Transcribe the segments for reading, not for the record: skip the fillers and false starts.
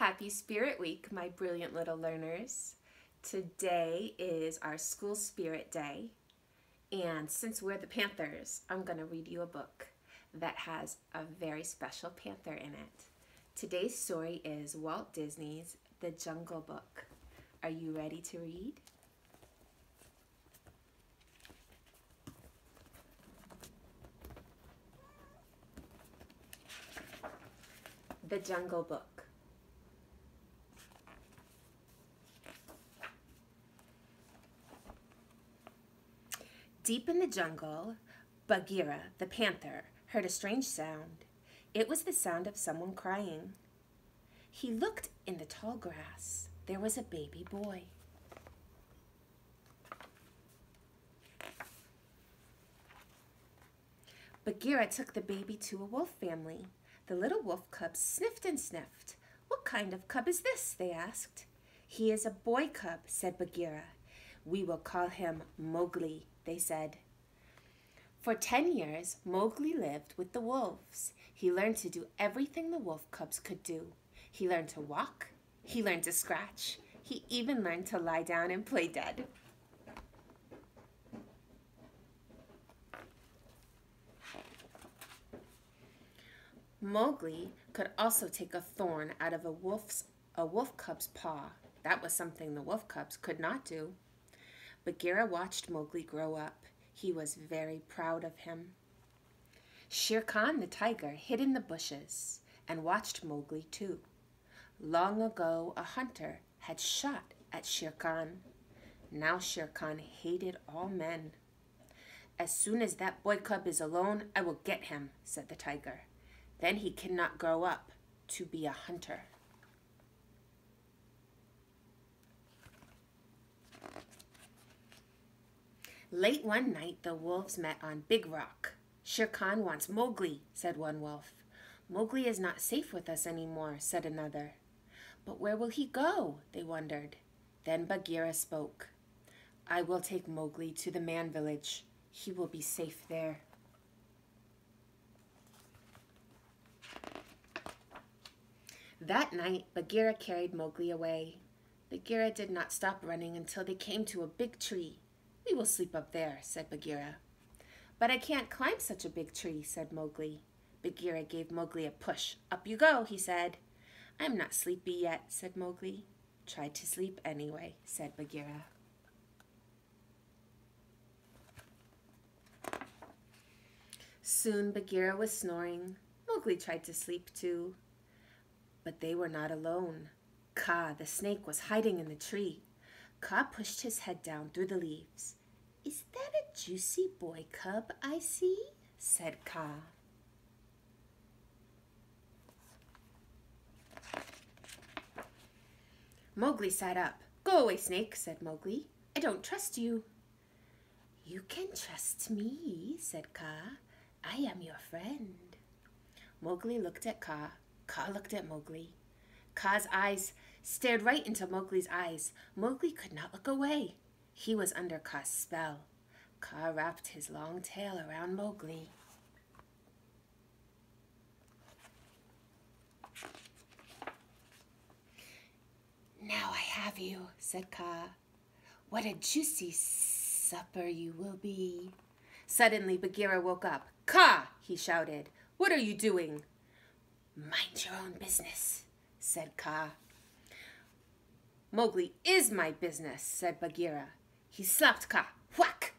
Happy Spirit Week, my brilliant little learners. Today is our School Spirit Day, and since we're the Panthers, I'm going to read you a book that has a very special panther in it. Today's story is Walt Disney's The Jungle Book. Are you ready to read? The Jungle Book. Deep in the jungle, Bagheera, the panther, heard a strange sound. It was the sound of someone crying. He looked in the tall grass. There was a baby boy. Bagheera took the baby to a wolf family. The little wolf cubs sniffed and sniffed. "What kind of cub is this?" they asked. "He is a boy cub," said Bagheera. "We will call him Mowgli," they said. For 10 years, Mowgli lived with the wolves. He learned to do everything the wolf cubs could do. He learned to walk. He learned to scratch. He even learned to lie down and play dead. Mowgli could also take a thorn out of a wolf cub's paw. That was something the wolf cubs could not do. Bagheera watched Mowgli grow up. He was very proud of him. Shere Khan the tiger hid in the bushes and watched Mowgli too. Long ago, a hunter had shot at Shere Khan. Now Shere Khan hated all men. "As soon as that boy cub is alone, I will get him," said the tiger. "Then he cannot grow up to be a hunter." Late one night, the wolves met on Big Rock. "Shere Khan wants Mowgli," said one wolf. "Mowgli is not safe with us anymore," said another. "But where will he go?" they wondered. Then Bagheera spoke. "I will take Mowgli to the man village. He will be safe there." That night, Bagheera carried Mowgli away. Bagheera did not stop running until they came to a big tree. "We will sleep up there," said Bagheera. "But I can't climb such a big tree," said Mowgli. Bagheera gave Mowgli a push. "Up you go," he said. "I'm not sleepy yet," said Mowgli. "Try to sleep anyway," said Bagheera. Soon Bagheera was snoring. Mowgli tried to sleep too. But they were not alone. Kaa, the snake, was hiding in the tree. Kaa pushed his head down through the leaves. "Is that a juicy boy cub I see?" said Kaa. Mowgli sat up. "Go away, snake," said Mowgli. "I don't trust you." "You can trust me," said Kaa. "I am your friend." Mowgli looked at Kaa. Kaa looked at Mowgli. Kaa's eyes stared right into Mowgli's eyes. Mowgli could not look away. He was under Kaa's spell. Kaa wrapped his long tail around Mowgli. "Now I have you," said Kaa. "What a juicy supper you will be." Suddenly Bagheera woke up. "Kaa!" he shouted. "What are you doing?" "Mind your own business," said Kaa. "Mowgli is my business," said Bagheera. He slapped Kaa, whack,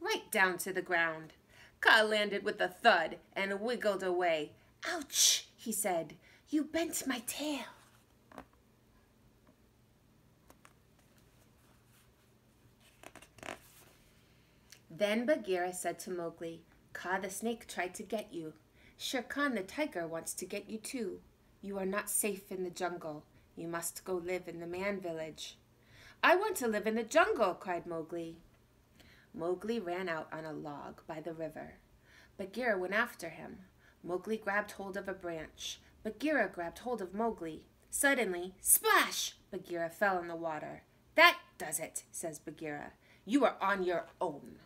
right down to the ground. Kaa landed with a thud and wiggled away. "Ouch," he said. "You bent my tail." Then Bagheera said to Mowgli, "Kaa the snake tried to get you. Shere Khan the tiger wants to get you too. You are not safe in the jungle. You must go live in the man village." "I want to live in the jungle," cried Mowgli. Mowgli ran out on a log by the river. Bagheera went after him. Mowgli grabbed hold of a branch. Bagheera grabbed hold of Mowgli. Suddenly, splash! Bagheera fell in the water. "That does it," says Bagheera. "You are on your own."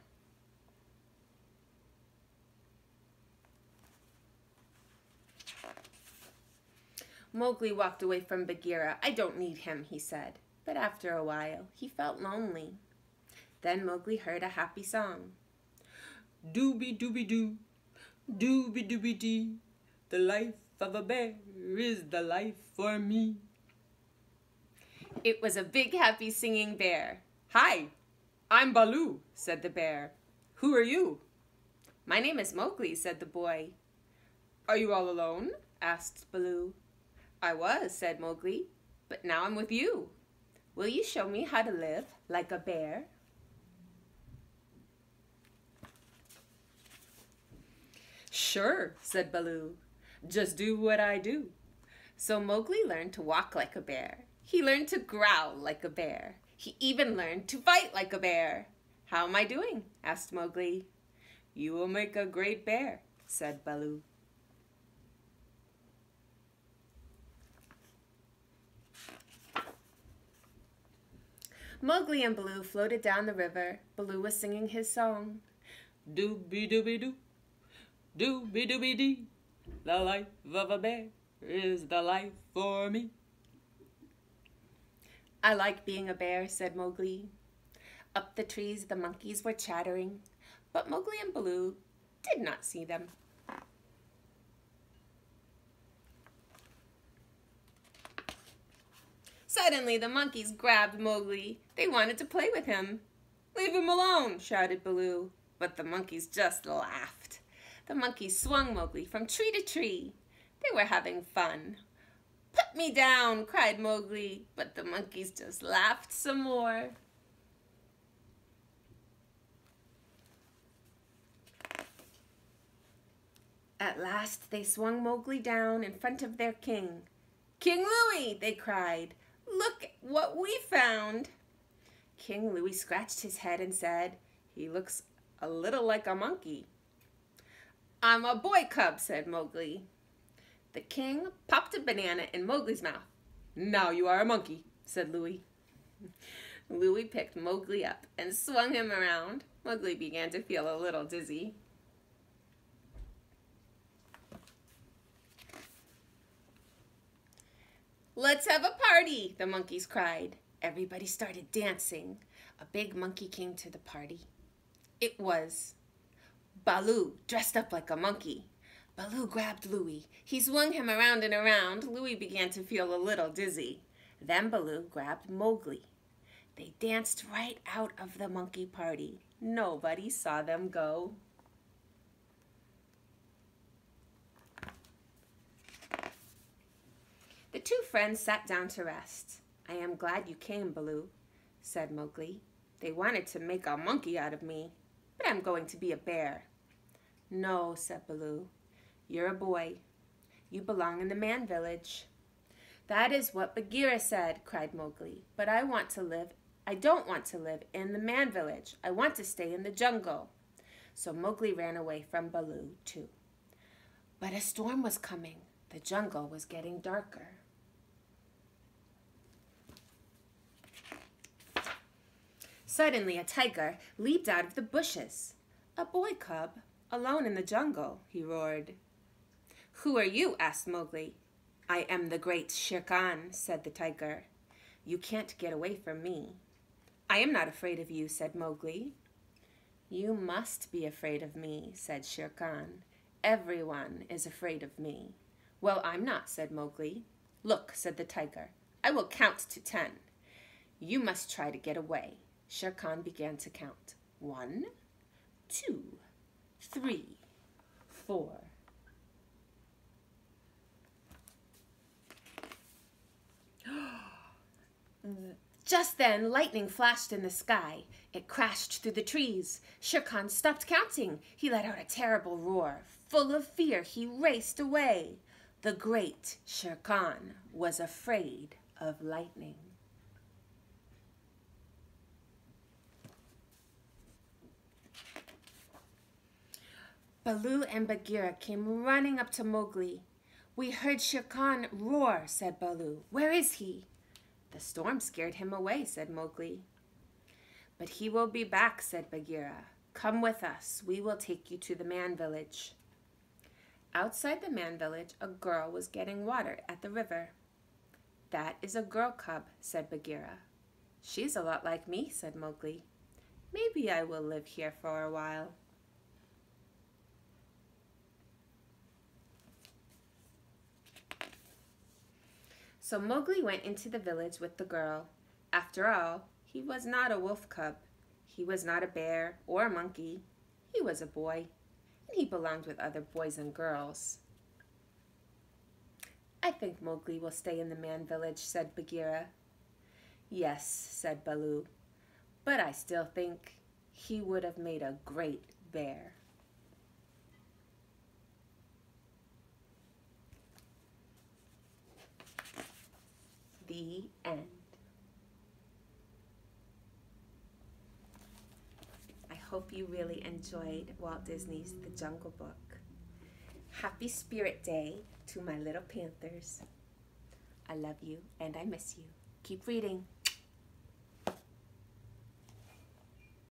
Mowgli walked away from Bagheera. I don't need him, he said. But after a while, he felt lonely. Then Mowgli heard a happy song. Dooby dooby doo, dooby dooby dee. The life of a bear is the life for me. It was a big, happy, singing bear. Hi, I'm Baloo, said the bear. Who are you? My name is Mowgli, said the boy. Are you all alone? Asked Baloo. I was, said Mowgli, but now I'm with you. Will you show me how to live like a bear? Sure, said Baloo. Just do what I do. So Mowgli learned to walk like a bear. He learned to growl like a bear. He even learned to fight like a bear. How am I doing? Asked Mowgli. You will make a great bear, said Baloo. Mowgli and Baloo floated down the river. Baloo was singing his song. Dooby dooby doo, dooby dooby dee. The life of a bear is the life for me. I like being a bear, said Mowgli. Up the trees the monkeys were chattering, but Mowgli and Baloo did not see them. Suddenly the monkeys grabbed Mowgli. They wanted to play with him. Leave him alone, shouted Baloo, but the monkeys just laughed. The monkeys swung Mowgli from tree to tree. They were having fun. Put me down, cried Mowgli, but the monkeys just laughed some more. At last they swung Mowgli down in front of their king. King Louie, they cried, look what we found. King Louie scratched his head and said, he looks a little like a monkey. I'm a boy cub, said Mowgli. The king popped a banana in Mowgli's mouth. Now you are a monkey, said Louie. Louie picked Mowgli up and swung him around. Mowgli began to feel a little dizzy. Let's have a party, the monkeys cried. Everybody started dancing. A big monkey came to the party. It was Baloo, dressed up like a monkey. Baloo grabbed Louie. He swung him around and around. Louie began to feel a little dizzy. Then Baloo grabbed Mowgli. They danced right out of the monkey party. Nobody saw them go. The two friends sat down to rest. I am glad you came, Baloo, said Mowgli. They wanted to make a monkey out of me, but I'm going to be a bear. No, said Baloo. You're a boy. You belong in the man village. That is what Bagheera said, cried Mowgli. But I don't want to live in the man village. I want to stay in the jungle. So Mowgli ran away from Baloo, too. But a storm was coming. The jungle was getting darker. Suddenly a tiger leaped out of the bushes. A boy cub, alone in the jungle, he roared. Who are you? Asked Mowgli. I am the great Shere Khan, said the tiger. You can't get away from me. I am not afraid of you, said Mowgli. You must be afraid of me, said Shere Khan. Everyone is afraid of me. Well, I'm not, said Mowgli. Look, said the tiger. I will count to 10. You must try to get away. Shere Khan began to count. 1, 2, 3, 4. Just then, lightning flashed in the sky. It crashed through the trees. Shere Khan stopped counting. He let out a terrible roar. Full of fear, he raced away. The great Shere Khan was afraid of lightning. Baloo and Bagheera came running up to Mowgli. We heard Shere Khan roar, said Baloo. Where is he? The storm scared him away, said Mowgli. But he will be back, said Bagheera. Come with us. We will take you to the man village. Outside the man village, a girl was getting water at the river. That is a girl cub, said Bagheera. She's a lot like me, said Mowgli. Maybe I will live here for a while. So Mowgli went into the village with the girl. After all, he was not a wolf cub. He was not a bear or a monkey. He was a boy, and he belonged with other boys and girls. I think Mowgli will stay in the man village, said Bagheera. Yes, said Baloo, but I still think he would have made a great bear. The end. I hope you really enjoyed Walt Disney's The Jungle Book. Happy Spirit Day to my little Panthers. I love you and I miss you. Keep reading.